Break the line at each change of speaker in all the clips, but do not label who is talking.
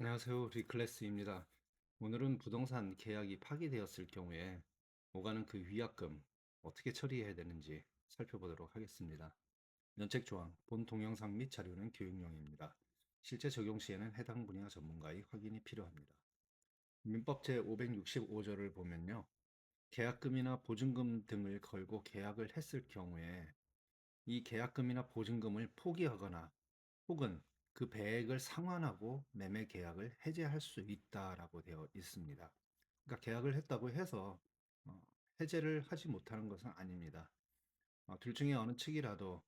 안녕하세요. 리클래스입니다. 오늘은 부동산 계약이 파기되었을 경우에 오가는 그 위약금 어떻게 처리해야 되는지 살펴보도록 하겠습니다. 면책조항, 본 동영상 및 자료는 교육용입니다. 실제 적용 시에는 해당 분야 전문가의 확인이 필요합니다. 민법 제565조를 보면요. 계약금이나 보증금 등을 걸고 계약을 했을 경우에 이 계약금이나 보증금을 포기하거나 혹은 그 배액을 상환하고 매매 계약을 해지할 수 있다라고 되어 있습니다. 그러니까 계약을 했다고 해서 어, 해제를 하지 못하는 것은 아닙니다. 둘 중에 어느 측이라도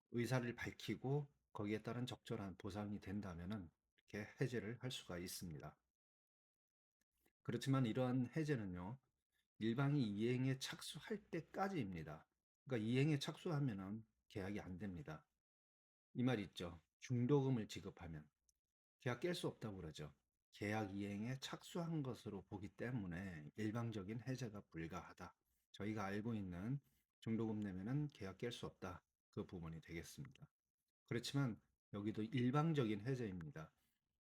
의사를 밝히고 거기에 따른 적절한 보상이 된다면은 이렇게 해제를 할 수가 있습니다. 그렇지만 이러한 해제는요, 일방이 이행에 착수할 때까지입니다. 그러니까 이행에 착수하면은 계약이 안 됩니다. 이 말 있죠. 중도금을 지급하면 계약 깰 수 없다고 그러죠. 계약 이행에 착수한 것으로 보기 때문에 일방적인 해제가 불가하다. 저희가 알고 있는 중도금 내면은 계약 깰 수 없다. 그 부분이 되겠습니다. 그렇지만 여기도 일방적인 해제입니다.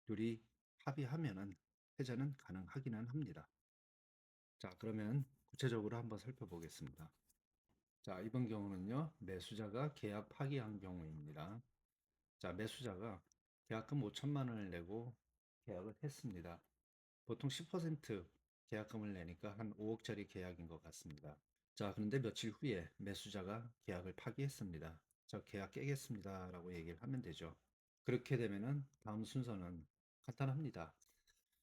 둘이 합의하면은 해제는 가능하기는 합니다. 자, 그러면 구체적으로 한번 살펴보겠습니다. 자, 이번 경우는요, 매수자가 계약 파기한 경우입니다. 자, 매수자가 계약금 5천만 원을 내고 계약을 했습니다. 보통 10% 계약금을 내니까 한 5억짜리 계약인 것 같습니다. 자, 그런데 며칠 후에 매수자가 계약을 파기했습니다. 저 계약 깨겠습니다. 라고 얘기를 하면 되죠. 그렇게 되면은 다음 순서는 간단합니다.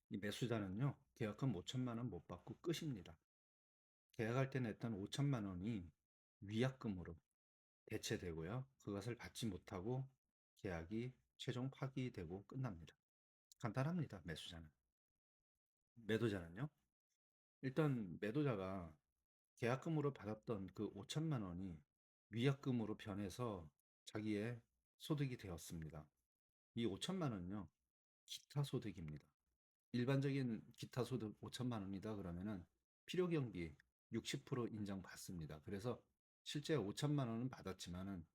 이 매수자는요, 계약금 5천만 원 못 받고 끝입니다. 계약할 때 냈던 5천만 원이 위약금으로 대체되고요. 그것을 받지 못하고 계약이 최종 파기되고 끝납니다. 간단합니다. 매수자는. 매도자는요. 일단 매도자가 계약금으로 받았던 그 5천만 원이 위약금으로 변해서 자기의 소득이 되었습니다. 이 5천만 원은요. 기타 소득입니다. 일반적인 기타 소득 5천만 원이다 그러면은 필요경비 60% 인정받습니다. 그래서 실제 5천만 원은 받았지만은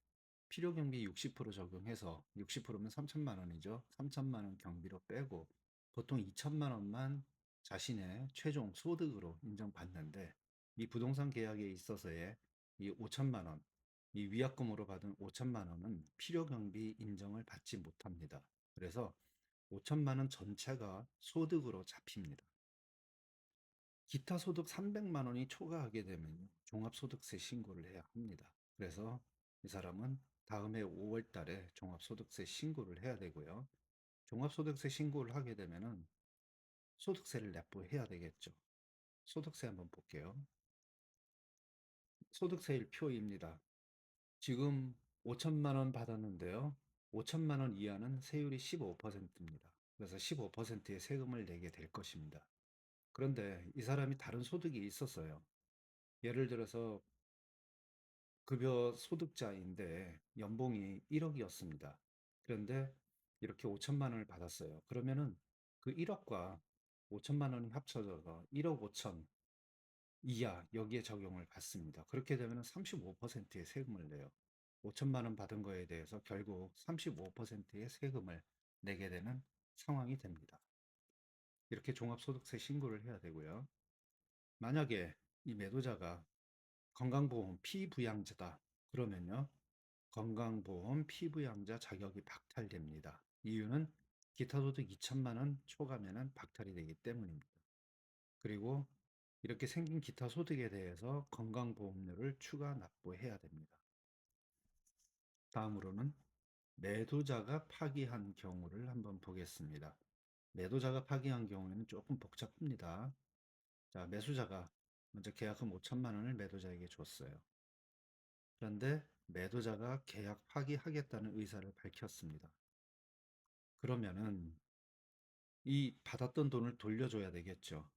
필요경비 60% 적용해서 60%면 3천만 원이죠. 3천만 원 경비로 빼고 보통 2천만 원만 자신의 최종 소득으로 인정받는데 이 부동산 계약에 있어서의 이 5천만 원, 이 위약금으로 받은 5천만 원은 필요경비 인정을 받지 못합니다. 그래서 5천만 원 전체가 소득으로 잡힙니다. 기타 소득 300만 원이 초과하게 되면 종합소득세 신고를 해야 합니다. 그래서 이 사람은 다음해 5월 달에 종합소득세 신고를 해야 되고요. 종합소득세 신고를 하게 되면은 소득세를 납부해야 되겠죠. 소득세 한번 볼게요. 소득세일표입니다. 지금 5천만 원 받았는데요. 5천만 원 이하는 세율이 15%입니다. 그래서 15%의 세금을 내게 될 것입니다. 그런데 이 사람이 다른 소득이 있었어요. 예를 들어서 급여 소득자인데 연봉이 1억이었습니다. 그런데 이렇게 5천만 원을 받았어요. 그러면은 그 1억과 5천만 원이 합쳐져서 1억 5천 이하 여기에 적용을 받습니다. 그렇게 되면 35%의 세금을 내요. 5천만 원 받은 거에 대해서 결국 35%의 세금을 내게 되는 상황이 됩니다. 이렇게 종합소득세 신고를 해야 되고요. 만약에 이 매도자가 건강보험 피부양자다. 그러면요. 건강보험 피부양자 자격이 박탈됩니다. 이유는 기타소득 2천만 원 초과면은 박탈이 되기 때문입니다. 그리고 이렇게 생긴 기타 소득에 대해서 건강보험료를 추가 납부해야 됩니다. 다음으로는 매도자가 파기한 경우를 한번 보겠습니다. 매도자가 파기한 경우에는 조금 복잡합니다. 자, 매수자가 먼저 계약금 5천만 원을 매도자에게 줬어요. 그런데 매도자가 계약 파기하겠다는 의사를 밝혔습니다. 그러면은 이 받았던 돈을 돌려줘야 되겠죠.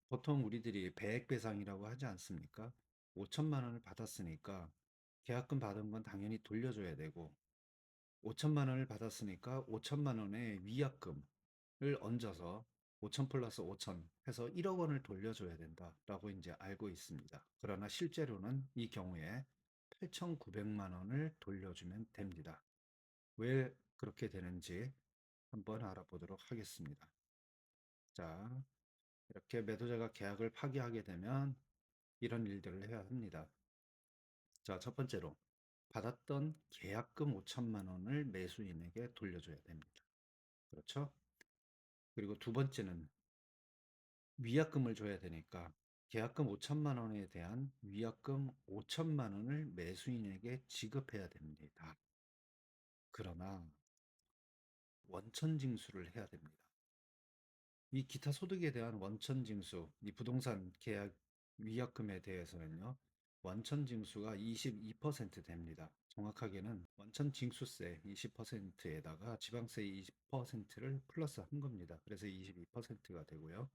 보통 우리들이 배액배상이라고 하지 않습니까? 5천만 원을 받았으니까 계약금 받은 건 당연히 돌려줘야 되고 5천만 원을 받았으니까 5천만 원의 위약금을 얹어서 5천 플러스 5천 해서 1억 원을 돌려줘야 된다라고 이제 알고 있습니다. 그러나 실제로는 이 경우에 8,900만 원을 돌려주면 됩니다. 왜 그렇게 되는지 한번 알아보도록 하겠습니다. 자, 이렇게 매도자가 계약을 파기하게 되면 이런 일들을 해야 합니다. 자, 첫 번째로 받았던 계약금 5천만 원을 매수인에게 돌려줘야 됩니다. 그렇죠? 그리고 두 번째는 위약금을 줘야 되니까 계약금 5천만 원에 대한 위약금 5천만 원을 매수인에게 지급해야 됩니다. 그러나 원천 징수를 해야 됩니다. 이 기타 소득에 대한 원천 징수, 이 부동산 계약 위약금에 대해서는요, 원천 징수가 22% 됩니다. 정확하게는 원천 징수세 20%에다가 지방세 20%를 플러스 한 겁니다. 그래서 22%가 되고요.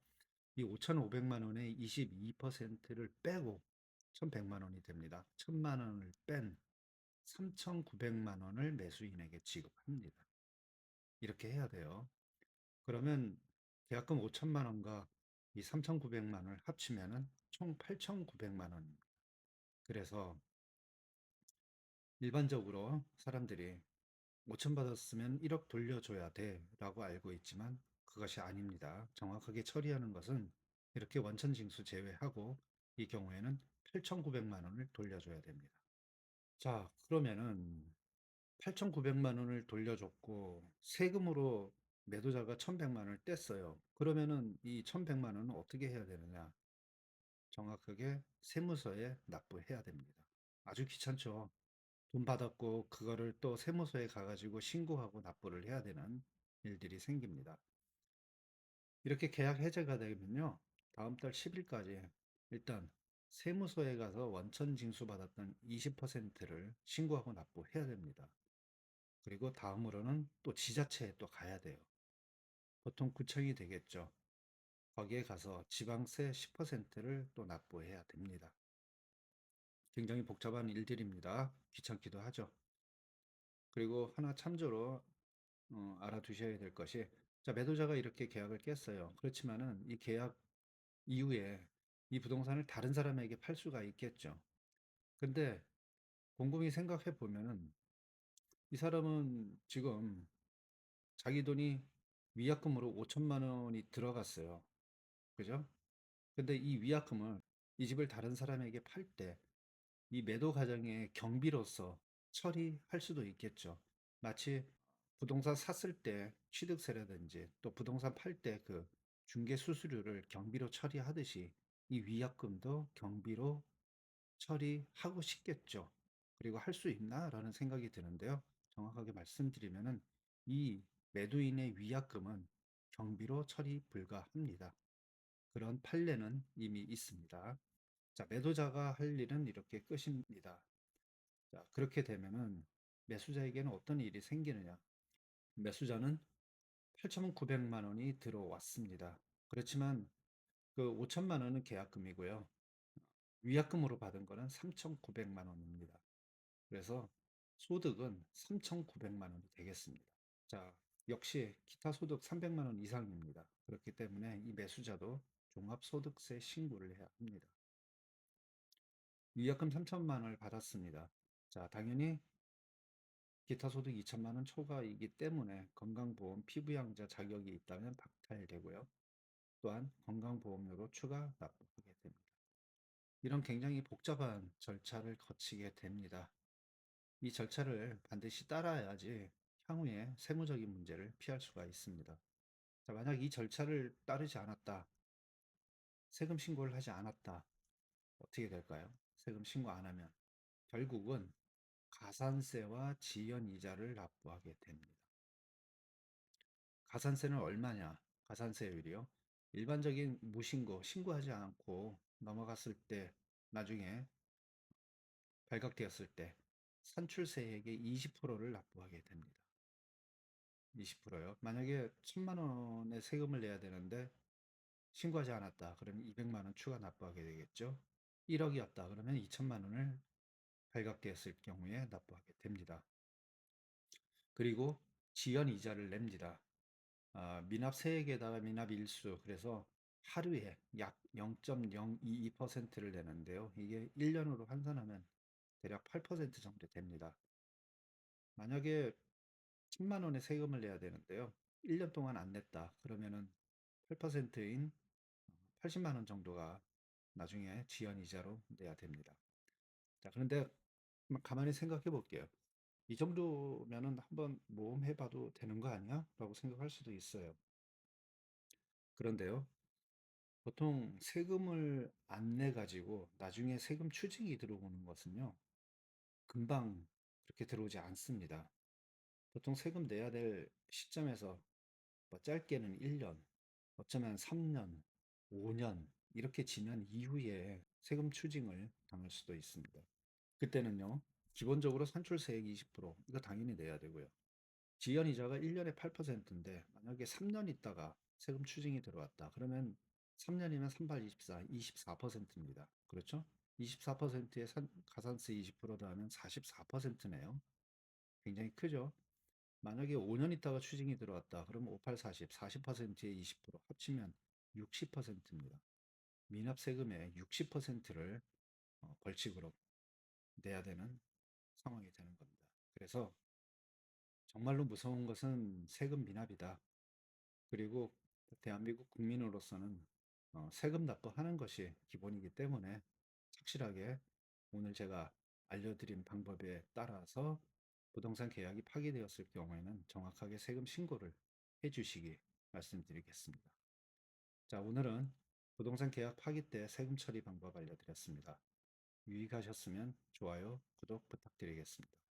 이 5,500만 원의 22%를 빼고 1,100만 원이 됩니다. 1,000만 원을 뺀 3,900만 원을 매수인에게 지급합니다. 이렇게 해야 돼요. 그러면 계약금 5천만 원과 이 3,900만 원을 합치면은 총 8,900만 원입니다. 그래서 일반적으로 사람들이 5천 받았으면 1억 돌려줘야 돼 라고 알고 있지만 그것이 아닙니다. 정확하게 처리하는 것은 이렇게 원천 징수 제외하고 이 경우에는 8,900만 원을 돌려줘야 됩니다. 자, 그러면은 8,900만 원을 돌려줬고 세금으로 매도자가 1,100만 원을 뗐어요. 그러면은 이 1,100만 원은 어떻게 해야 되느냐? 정확하게 세무서에 납부해야 됩니다. 아주 귀찮죠. 돈 받았고 그거를 또 세무서에 가가지고 신고하고 납부를 해야 되는 일들이 생깁니다. 이렇게 계약 해제가 되면요. 다음 달 10일까지 일단 세무서에 가서 원천 징수 받았던 20%를 신고하고 납부해야 됩니다. 그리고 다음으로는 또 지자체에 또 가야 돼요. 보통 구청이 되겠죠. 거기에 가서 지방세 10%를 또 납부해야 됩니다. 굉장히 복잡한 일들입니다. 귀찮기도 하죠. 그리고 하나 참조로 알아두셔야 될 것이, 자, 매도자가 이렇게 계약을 깼어요. 그렇지만은 이 계약 이후에 이 부동산을 다른 사람에게 팔 수가 있겠죠. 근데 곰곰이 생각해 보면은 이 사람은 지금 자기 돈이 위약금으로 5천만 원이 들어갔어요. 그죠? 근데 이 위약금을 이 집을 다른 사람에게 팔 때 이 매도 과정의 경비로서 처리할 수도 있겠죠. 마치 부동산 샀을 때 취득세라든지 또 부동산 팔 때 그 중개 수수료를 경비로 처리하듯이 이 위약금도 경비로 처리하고 싶겠죠. 그리고 할 수 있나라는 생각이 드는데요. 정확하게 말씀드리면은 이 매도인의 위약금은 경비로 처리 불가합니다. 그런 판례는 이미 있습니다. 자, 매도자가 할 일은 이렇게 끝입니다. 자, 그렇게 되면은 매수자에게는 어떤 일이 생기느냐? 매수자는 8,900만 원이 들어왔습니다. 그렇지만 그 5천만 원은 계약금이고요. 위약금으로 받은 거는 3,900만 원입니다. 그래서 소득은 3,900만 원이 되겠습니다. 자, 역시 기타 소득 300만 원 이상입니다. 그렇기 때문에 이 매수자도 종합소득세 신고를 해야 합니다. 위약금 3천만 원을 받았습니다. 자, 당연히 기타 소득 2천만 원 초과이기 때문에 건강보험 피부양자 자격이 있다면 박탈되고요. 또한 건강보험료로 추가 납부하게 됩니다. 이런 굉장히 복잡한 절차를 거치게 됩니다. 이 절차를 반드시 따라야지 향후에 세무적인 문제를 피할 수가 있습니다. 자, 만약 이 절차를 따르지 않았다, 세금 신고를 하지 않았다, 어떻게 될까요? 세금 신고 안 하면 결국은 가산세와 지연이자를 납부하게 됩니다. 가산세는 얼마냐? 가산세율이요. 일반적인 무신고, 신고하지 않고 넘어갔을 때, 나중에 발각되었을 때 산출세액의 20%를 납부하게 됩니다. 20%요. 만약에 1,000만 원의 세금을 내야 되는데 신고하지 않았다. 그러면 200만 원 추가 납부하게 되겠죠. 1억이었다. 그러면 2천만 원을 발각되었을 경우에 납부하게 됩니다. 그리고 지연 이자를 냅니다. 미납 세액에다가 미납 일수, 그래서 하루에 약 0.022%를 내는데요. 이게 1년으로 환산하면 대략 8% 정도 됩니다. 만약에 10만 원의 세금을 내야 되는데요. 1년 동안 안 냈다. 그러면은 8%인 80만 원 정도가 나중에 지연 이자로 내야 됩니다. 자, 그런데 가만히 생각해 볼게요. 이 정도면은 한번 모험해 봐도 되는 거 아니야? 라고 생각할 수도 있어요. 그런데요, 보통 세금을 안 내 가지고 나중에 세금 추징이 들어오는 것은요, 금방 그렇게 들어오지 않습니다. 보통 세금 내야 될 시점에서 뭐 짧게는 1년, 어쩌면 3년, 5년 이렇게 지난 이후에 세금 추징을 당할 수도 있습니다. 그때는요, 기본적으로 산출세액 20% 이거 당연히 내야 되고요. 지연이자가 1년에 8%인데 만약에 3년 있다가 세금 추징이 들어왔다. 그러면 3년이면 3발 24, 24%입니다. 그렇죠? 24%에 가산세 20% 더하면 44%네요. 굉장히 크죠? 만약에 5년 있다가 추징이 들어왔다. 그러면 58, 40, 40%에 20% 합치면 60%입니다. 미납 세금의 60%를 벌칙으로 내야 되는 상황이 되는 겁니다. 그래서 정말로 무서운 것은 세금 미납이다. 그리고 대한민국 국민으로서는 세금 납부하는 것이 기본이기 때문에 착실하게 오늘 제가 알려드린 방법에 따라서 부동산 계약이 파기되었을 경우에는 정확하게 세금 신고를 해주시기 말씀드리겠습니다. 자, 오늘은 부동산 계약 파기 때 세금 처리 방법 알려드렸습니다. 유익하셨으면 좋아요, 구독 부탁드리겠습니다.